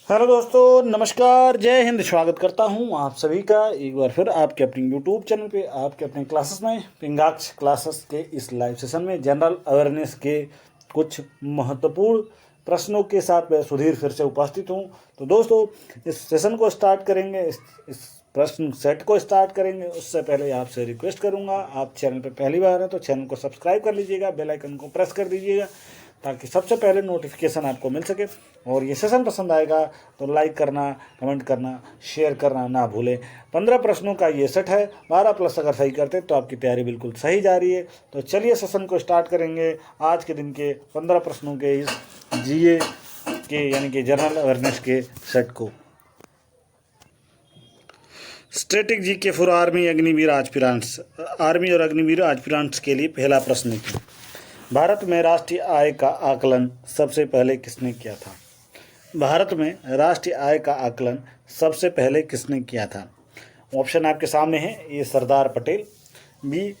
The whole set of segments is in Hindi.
हेलो दोस्तों, नमस्कार, जय हिंद। स्वागत करता हूं आप सभी का एक बार फिर आपके अपने यूट्यूब चैनल पे, आपके अपने क्लासेस में, पिंगाक्स क्लासेस के इस लाइव सेशन में जनरल अवेयरनेस के कुछ महत्वपूर्ण प्रश्नों के साथ मैं सुधीर फिर से उपस्थित हूं। तो दोस्तों, इस सेशन को स्टार्ट करेंगे, इस प्रश्न सेट को स्टार्ट करेंगे उससे पहले आपसे रिक्वेस्ट करूंगा, आप चैनल पर पहली बार हैं तो चैनल को सब्सक्राइब कर लीजिएगा, बेल आइकन को प्रेस कर दीजिएगा ताकि सबसे पहले नोटिफिकेशन आपको मिल सके। और ये सेशन पसंद आएगा तो लाइक करना, कमेंट करना, शेयर करना ना भूलें। 15 प्रश्नों का ये सेट है, 12 प्लस अगर सही करते तो आपकी तैयारी बिल्कुल सही जा रही है। तो चलिए सेशन को स्टार्ट करेंगे आज के दिन के 15 प्रश्नों के इस जीए के यानी कि जनरल अवेयरनेस के सेट को। स्टैटिक जी के for army Agniveer aspirants, army और अग्निवीर एस्पिरेंट्स के लिए पहला प्रश्न है, भारत में राष्ट्रीय आय का आकलन सबसे पहले किसने किया था? भारत में राष्ट्रीय आय का आकलन सबसे पहले किसने किया था? ऑप्शन आपके सामने है। ए सरदार पटेल, बी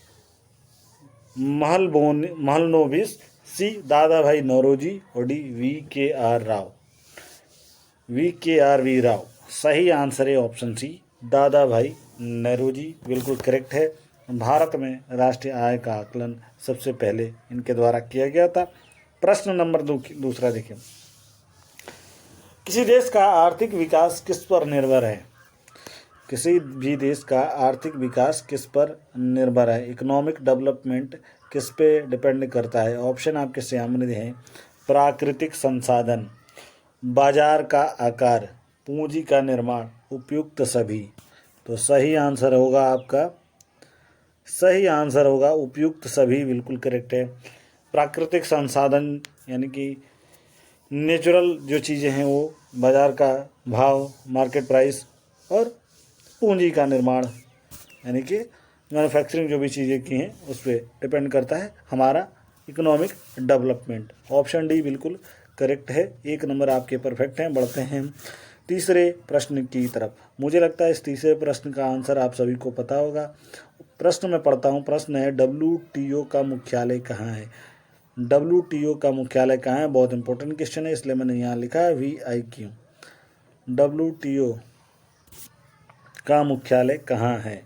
महलनोबिस, सी दादा भाई नौरोजी और डी वी के आर राव। सही आंसर है ऑप्शन सी, दादा भाई नौरोजी, बिल्कुल करेक्ट है। भारत में राष्ट्रीय आय का आकलन सबसे पहले इनके द्वारा किया गया था। प्रश्न नंबर दूसरा देखिए, किसी देश का आर्थिक विकास किस पर निर्भर है? किसी भी देश का आर्थिक विकास किस पर निर्भर है? इकोनॉमिक डेवलपमेंट किस पे डिपेंड करता है? ऑप्शन आपके सामने हैं। प्राकृतिक संसाधन, बाजार का आकार, पूंजी का निर्माण, उपयुक्त सभी। तो सही आंसर होगा उपयुक्त सभी, बिल्कुल करेक्ट है। प्राकृतिक संसाधन यानी कि नेचुरल जो चीज़ें हैं वो बाज़ार का भाव, मार्केट प्राइस, और पूंजी का निर्माण यानी कि मैन्युफैक्चरिंग जो भी चीज़ें की हैं उस पर डिपेंड करता है हमारा इकोनॉमिक डेवलपमेंट। ऑप्शन डी बिल्कुल करेक्ट है। 1 नंबर आपके परफेक्ट हैं। बढ़ते हैं तीसरे प्रश्न की तरफ। मुझे लगता है इस तीसरे प्रश्न का आंसर आप सभी को पता होगा। प्रश्न में पढ़ता हूँ। प्रश्न है, WTO का मुख्यालय कहाँ है? WTO का मुख्यालय कहाँ है? बहुत इंपॉर्टेंट क्वेश्चन है, इसलिए मैंने यहाँ लिखा है VIQ। WTO का मुख्यालय कहाँ है?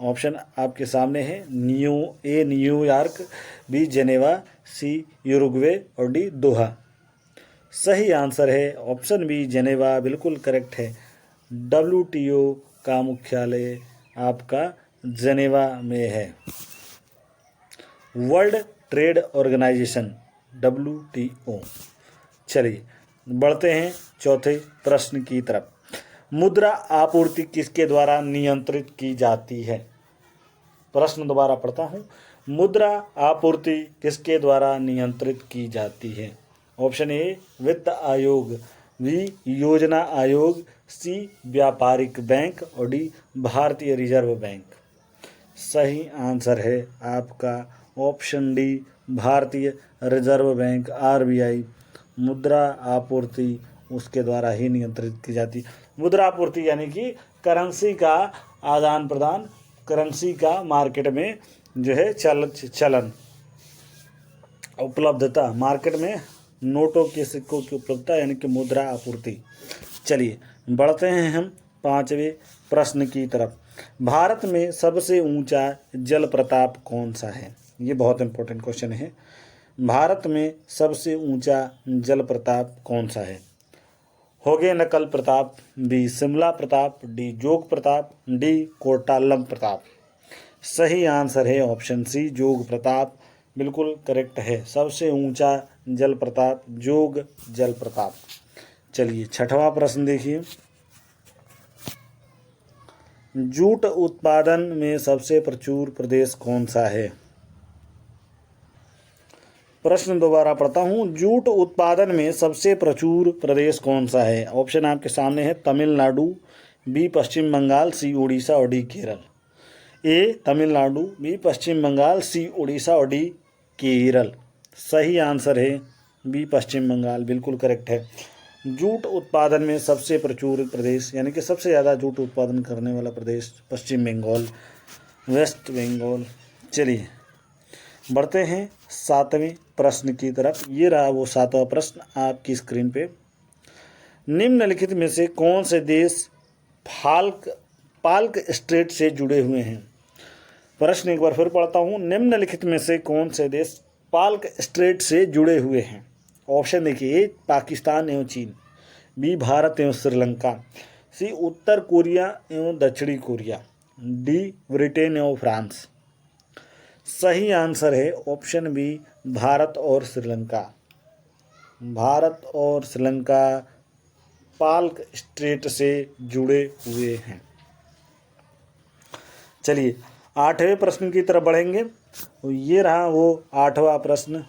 ऑप्शन आपके सामने है। New York, B Geneva, C Uruguay और डी दोहा। सही आंसर है ऑप्शन बी जेनेवा, बिल्कुल करेक्ट है। WTO का मुख्यालय आपका जेनेवा में है। World Trade Organization WTO। चलिए बढ़ते हैं चौथे प्रश्न की तरफ। मुद्रा आपूर्ति किसके द्वारा नियंत्रित की जाती है? प्रश्न दोबारा पढ़ता हूँ। मुद्रा आपूर्ति किसके द्वारा नियंत्रित की जाती है? ऑप्शन ए वित्त आयोग, बी योजना आयोग, सी व्यापारिक बैंक और डी भारतीय रिजर्व बैंक। सही आंसर है आपका ऑप्शन डी भारतीय रिजर्व बैंक RBI। मुद्रा आपूर्ति उसके द्वारा ही नियंत्रित की जाती। मुद्रा आपूर्ति यानी कि करेंसी का आदान प्रदान, करेंसी का मार्केट में जो है चलन, उपलब्धता, मार्केट में नोटों के सिक्कों की उपलब्धता यानी कि मुद्रा आपूर्ति। चलिए बढ़ते हैं हम पांचवें प्रश्न की तरफ। भारत में सबसे ऊंचा जल प्रताप कौन सा है? ये बहुत इंपॉर्टेंट क्वेश्चन है। भारत में सबसे ऊंचा जल प्रताप कौन सा है? होगे नकल प्रताप, बी शिमला प्रताप, डी जोग प्रताप, डी कोटाल्लम प्रताप। सही आंसर है ऑप्शन सी जोग प्रताप, बिल्कुल करेक्ट है। सबसे ऊंचा जल प्रताप जोग जल प्रताप। चलिए छठवां प्रश्न देखिए। जूट उत्पादन में सबसे प्रचुर प्रदेश कौन सा है? प्रश्न दोबारा पढ़ता हूँ। जूट उत्पादन में सबसे प्रचुर प्रदेश कौन सा है? ऑप्शन आपके सामने है। तमिलनाडु, बी पश्चिम बंगाल, सी उड़ीसा और डी केरल। ए तमिलनाडु, बी पश्चिम बंगाल, सी उड़ीसा और डी केरल। सही आंसर है बी पश्चिम बंगाल, बिल्कुल करेक्ट है। जूट उत्पादन में सबसे प्रचुर प्रदेश यानी कि सबसे ज़्यादा जूट उत्पादन करने वाला प्रदेश पश्चिम बंगाल, वेस्ट बंगाल। चलिए बढ़ते हैं सातवें प्रश्न की तरफ। ये रहा वो सातवां प्रश्न आपकी स्क्रीन पे। निम्नलिखित में से कौन से देश पाल्क स्ट्रेट से जुड़े हुए हैं? प्रश्न एक बार फिर पढ़ता हूँ। निम्नलिखित में से कौन से देश पाल्क स्ट्रेट से जुड़े हुए हैं? ऑप्शन देखिए, ए पाकिस्तान एवं चीन, बी भारत एवं श्रीलंका, सी उत्तर कोरिया एवं दक्षिणी कोरिया, डी ब्रिटेन एवं फ्रांस। सही आंसर है ऑप्शन बी, भारत और श्रीलंका। भारत और श्रीलंका पाल्क स्ट्रेट से जुड़े हुए हैं। चलिए 8वें प्रश्न की तरफ बढ़ेंगे। ये रहा वो 8वां प्रश्न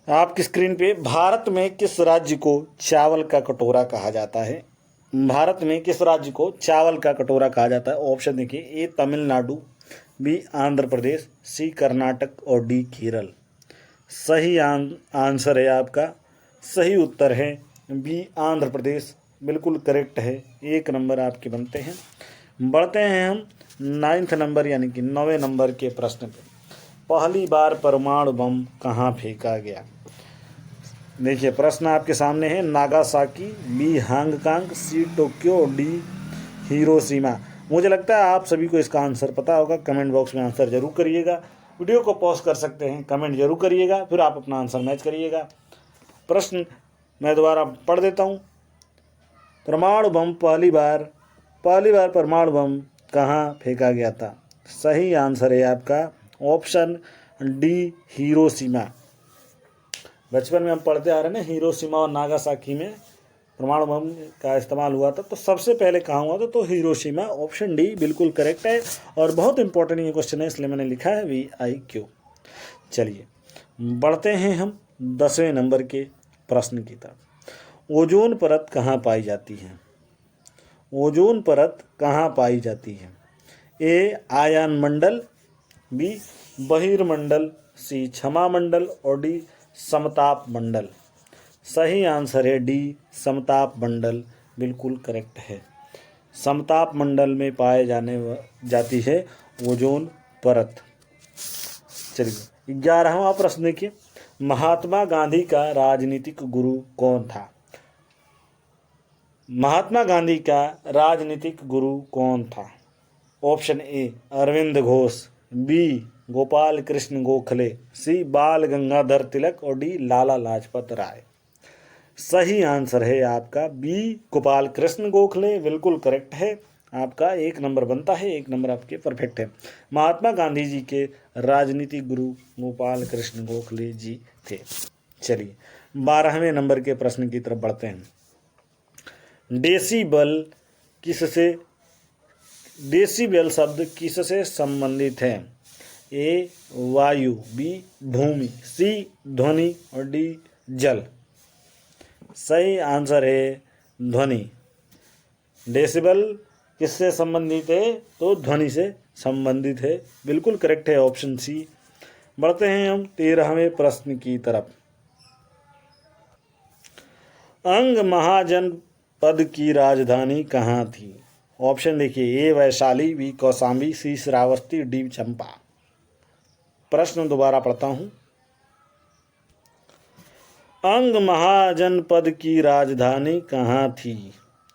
आपकी स्क्रीन पे। भारत में किस राज्य को चावल का कटोरा कहा जाता है? भारत में किस राज्य को चावल का कटोरा कहा जाता है? ऑप्शन देखिए, ए तमिलनाडु, बी आंध्र प्रदेश, सी कर्नाटक और डी केरल। सही आंसर है आपका, सही उत्तर है बी आंध्र प्रदेश, बिल्कुल करेक्ट है। 1 नंबर आपके बनते हैं। बढ़ते हैं हम 9th नंबर यानी कि 9वें नंबर के प्रश्न पे। पहली बार परमाणु बम कहाँ फेंका गया? देखिए प्रश्न आपके सामने है। Nagasaki, B Hong Kong, C Tokyo, D Hiroshima. मुझे लगता है आप सभी को इसका आंसर पता होगा। कमेंट बॉक्स में आंसर जरूर करिएगा। वीडियो को पॉज कर सकते हैं, कमेंट जरूर करिएगा, फिर आप अपना आंसर मैच करिएगा। प्रश्न मैं दोबारा पढ़ देता हूँ। परमाणु बम पहली बार परमाणु बम कहाँ फेंका गया था? सही आंसर है आपका ऑप्शन डी हिरोशिमा। बचपन में हम पढ़ते आ रहे हैं ना, हिरोशिमा और नागासाकी में परमाणु बम का इस्तेमाल हुआ था। तो सबसे पहले कहाँ हुआ था? तो हिरोशिमा। ऑप्शन डी बिल्कुल करेक्ट है और बहुत इंपॉर्टेंट ये क्वेश्चन है, इसलिए मैंने लिखा है VIQ। चलिए बढ़ते हैं हम 10वें नंबर के प्रश्न की तरफ। ओजोन परत कहाँ पाई जाती है? ओजोन परत कहाँ पाई जाती है? ए आयन मंडल, बी बहिर्मंडल, सी क्षमा मंडल और डी समताप मंडल। सही आंसर है डी समताप मंडल, बिल्कुल करेक्ट है। समताप मंडल में पाए जाती है ओजोन परत। चलिए 11वां प्रश्न देखिए। महात्मा गांधी का राजनीतिक गुरु कौन था? महात्मा गांधी का राजनीतिक गुरु कौन था? Option A Aurobindo Ghosh, B Gopal Krishna Gokhale, C Bal Gangadhar तिलक और डी लाला लाजपत राय। सही आंसर है आपका बी गोपाल कृष्ण गोखले, बिल्कुल करेक्ट है। आपका 1 नंबर बनता है, 1 नंबर आपके परफेक्ट है। महात्मा गांधी जी के राजनीतिक गुरु गोपाल कृष्ण गोखले जी थे। चलिए 12वें नंबर के प्रश्न की तरफ बढ़ते हैं। डेसिबल शब्द किससे संबंधित है? ए वायु, बी भूमि, सी ध्वनि और डी जल। सही आंसर है ध्वनि। डेसिबल किससे संबंधित है? तो ध्वनि से संबंधित है, बिल्कुल करेक्ट है ऑप्शन सी। बढ़ते हैं हम 13वें प्रश्न की तरफ। अंग महाजनपद की राजधानी कहाँ थी? ऑप्शन देखिए, ए वैशाली, बी कौशाम्बी, सी श्रावस्ती, डी चंपा। प्रश्न दोबारा पढ़ता हूँ। अंग महाजनपद की राजधानी कहाँ थी?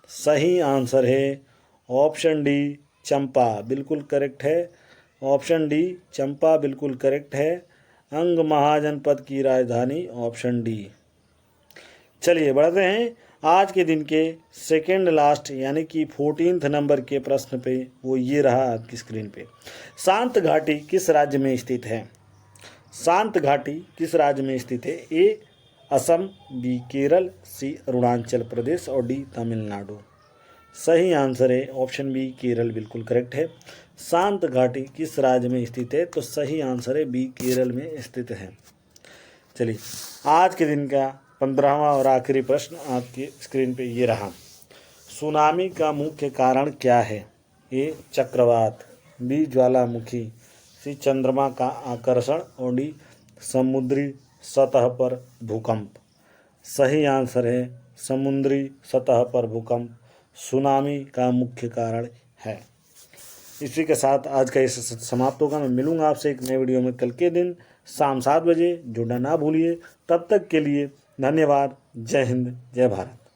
सही आंसर है ऑप्शन डी चंपा, बिल्कुल करेक्ट है। ऑप्शन डी चंपा बिल्कुल करेक्ट है। अंग महाजनपद की राजधानी ऑप्शन डी। चलिए बढ़ते हैं आज के दिन के सेकेंड लास्ट यानी कि 14th नंबर के प्रश्न पे। वो ये रहा आपकी स्क्रीन पे। शांत घाटी किस राज्य में स्थित है? शांत घाटी किस राज्य में स्थित है? ए असम, बी केरल, सी अरुणाचल प्रदेश और डी तमिलनाडु। सही आंसर है ऑप्शन बी केरल, बिल्कुल करेक्ट है। शांत घाटी किस राज्य में स्थित है? तो सही आंसर है बी केरल में स्थित है। चलिए आज के दिन का 15वां और आखिरी प्रश्न आपकी स्क्रीन पे ये रहा। सुनामी का मुख्य कारण क्या है? ए चक्रवात, बी ज्वालामुखी, सी चंद्रमा का आकर्षण और डी समुद्री सतह पर भूकंप। सही आंसर है समुद्री सतह पर भूकंप सुनामी का मुख्य कारण है। इसी के साथ आज का ये समाप्त होगा। मैं मिलूंगा आपसे एक नए वीडियो में कल के दिन शाम 7 बजे। जुड़ना ना भूलिए। तब तक के लिए धन्यवाद। जय हिंद, जय भारत।